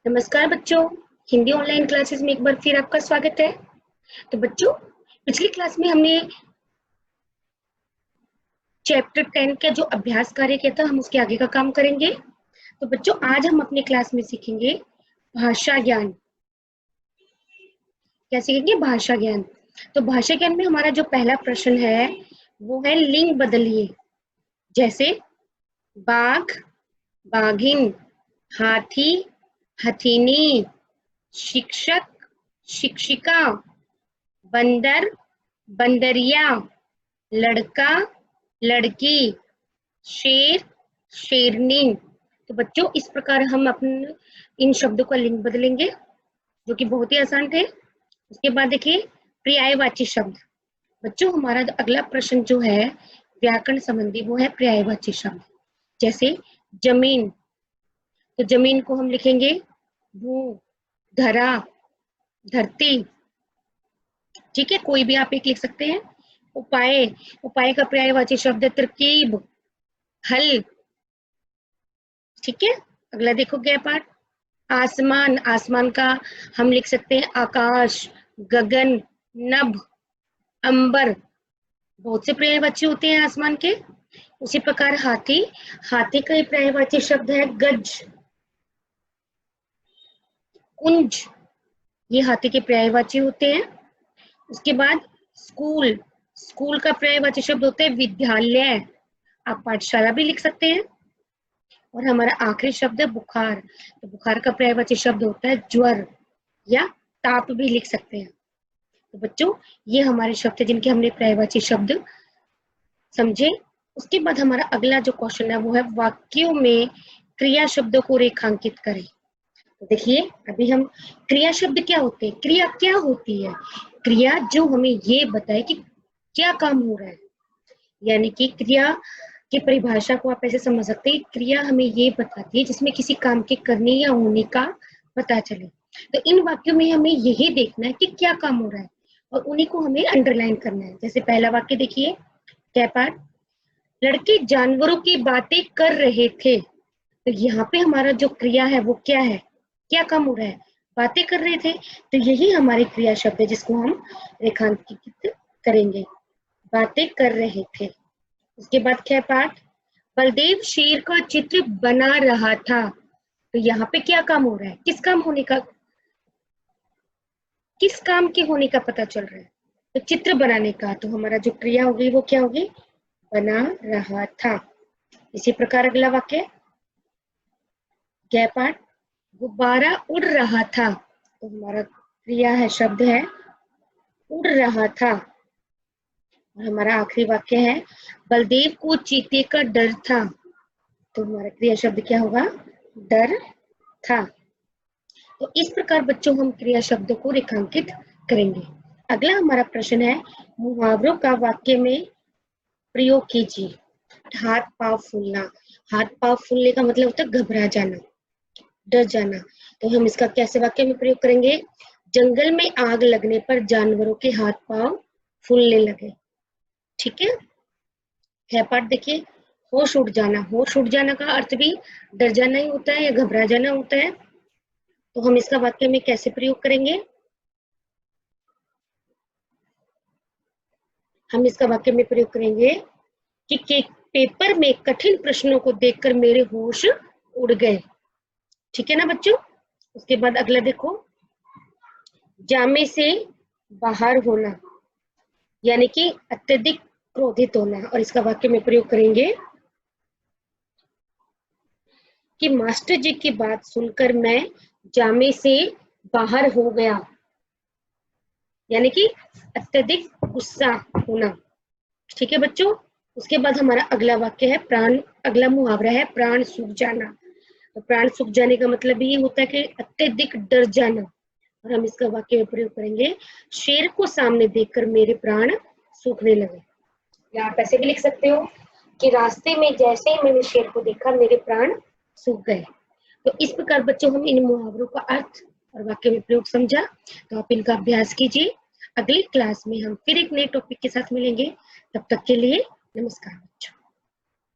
नमस्कार बच्चों, Hindi online classes में एक बार फिर आपका स्वागत है। तो बच्चों, पिछली क्लास में हमने चैप्टर 10 का जो अभ्यास कार्य किया था, हम उसके आगे का काम करेंगे। तो बच्चों, आज हम अपने क्लास में सीखेंगे भाषा ज्ञान। क्या सीखेंगे? भाषा ज्ञान। तो भाषा ज्ञान में हमारा जो पहला प्रश्न है वो है लिंग बदलिए। जैसे बाघ, बाघिन, हाथी, हथिनी, शिक्षक, शिक्षिका, बंदर, बंदरिया, लड़का, लड़की, शेर, शेरनी। तो बच्चों, इस प्रकार हम अपने इन शब्दों का लिंग बदलेंगे, जो कि बहुत ही आसान थे। उसके बाद देखिए पर्यायवाची शब्द। बच्चों, हमारा अगला प्रश्न जो है व्याकरण संबंधी, वो है पर्यायवाची शब्द। जैसे जमीन, तो जमीन को हम लिखेंगे भू, धरा, धरती। ठीक है, कोई भी आप एक लिख सकते हैं। उपाय, उपाय का पर्यायवाची शब्द है तरकीब, हल। ठीक है, अगला देखो क्या पाठ। आसमान, आसमान का हम लिख सकते हैं आकाश, गगन, नभ, अंबर। बहुत से पर्यायवाची होते हैं आसमान के। उसी प्रकार हाथी, हाथी का पर्यायवाची शब्द है गज, कुंज। ये हाथी के पर्यायवाची होते हैं। उसके बाद स्कूल, स्कूल का पर्यायवाची शब्द होता है विद्यालय। आप पाठशाला भी लिख सकते हैं। और हमारा आखिरी शब्द है बुखार, तो बुखार का पर्यायवाची शब्द होता है ज्वर या ताप भी लिख सकते हैं। तो बच्चों, ये हमारे शब्द है जिनके हमने पर्यायवाची शब्द समझे। उसके बाद हमारा अगला जो क्वेश्चन है वो है वाक्यों में क्रिया शब्दों को रेखांकित करें। तो देखिए, अभी हम क्रिया शब्द क्या होते हैं, क्रिया क्या होती है। क्रिया जो हमें ये बताए कि क्या काम हो रहा है, यानी कि क्रिया की परिभाषा को आप ऐसे समझ सकते हैं। क्रिया हमें ये बताती है जिसमें किसी काम के करने या होने का पता चले। तो इन वाक्यों में हमें यही देखना है कि क्या काम हो रहा है और उन्हीं को हमें अंडरलाइन करना है। जैसे पहला वाक्य देखिए, क्या पाठ, लड़के जानवरों की बातें कर रहे थे। तो यहाँ पे हमारा जो क्रिया है वो क्या है, क्या काम हो रहा है, बातें कर रहे थे। तो यही हमारी क्रिया शब्द है जिसको हम रेखांकित करेंगे, बातें कर रहे थे। उसके बाद क्या पाठ, बलदेव शेर का चित्र बना रहा था। तो यहाँ पे क्या काम हो रहा है, किस काम होने का, किस काम के होने का पता चल रहा है, तो चित्र बनाने का। तो हमारा जो क्रिया होगी वो क्या होगी, बना रहा था। इसी प्रकार अगला वाक्य, क्या पाठ, गुब्बारा उड़ रहा था। तो हमारा क्रिया है, शब्द है उड़ रहा था। और हमारा आखिरी वाक्य है बलदेव को चीते का डर था। तो हमारा क्रिया शब्द क्या होगा, डर था। तो इस प्रकार बच्चों हम क्रिया शब्दों को रेखांकित करेंगे। अगला हमारा प्रश्न है मुहावरों का वाक्य में प्रयोग कीजिए। हाथ पांव फूलना, हाथ पांव फूलने का मतलब होता है घबरा जाना, डर जाना। तो हम इसका कैसे वाक्य में प्रयोग करेंगे, जंगल में आग लगने पर जानवरों के हाथ पांव फूलने लगे। ठीक है पाठ देखिए, होश उड़ जाना, होश उड़ जाना का अर्थ भी डर जाना ही होता है या घबरा जाना होता है। तो हम इसका वाक्य में कैसे प्रयोग करेंगे, हम इसका वाक्य में प्रयोग करेंगे कि पेपर में कठिन प्रश्नों को देखकर मेरे होश उड़ गए। ठीक है ना बच्चों। उसके बाद अगला देखो, जामे से बाहर होना, यानी कि अत्यधिक क्रोधित होना। और इसका वाक्य में प्रयोग करेंगे कि मास्टर जी की बात सुनकर मैं जामे से बाहर हो गया, यानी कि अत्यधिक गुस्सा होना। ठीक है बच्चों। उसके बाद हमारा अगला वाक्य है प्राण, अगला मुहावरा है प्राण सूख जाना। तो प्राण सूख जाने का मतलब ये होता है कि अत्यधिक डर जाना। और हम इसका वाक्य में प्रयोग करेंगे, शेर को सामने देखकर मेरे प्राण सूखने लगे। या आप ऐसे भी लिख सकते हो कि रास्ते में जैसे ही मैंने शेर को देखा मेरे प्राण सूख गए। तो इस प्रकार बच्चों हम इन मुहावरों का अर्थ और वाक्य में प्रयोग समझा। तो आप इनका अभ्यास कीजिए। अगली क्लास में हम फिर एक नए टॉपिक के साथ मिलेंगे। तब तक के लिए नमस्कार बच्चों।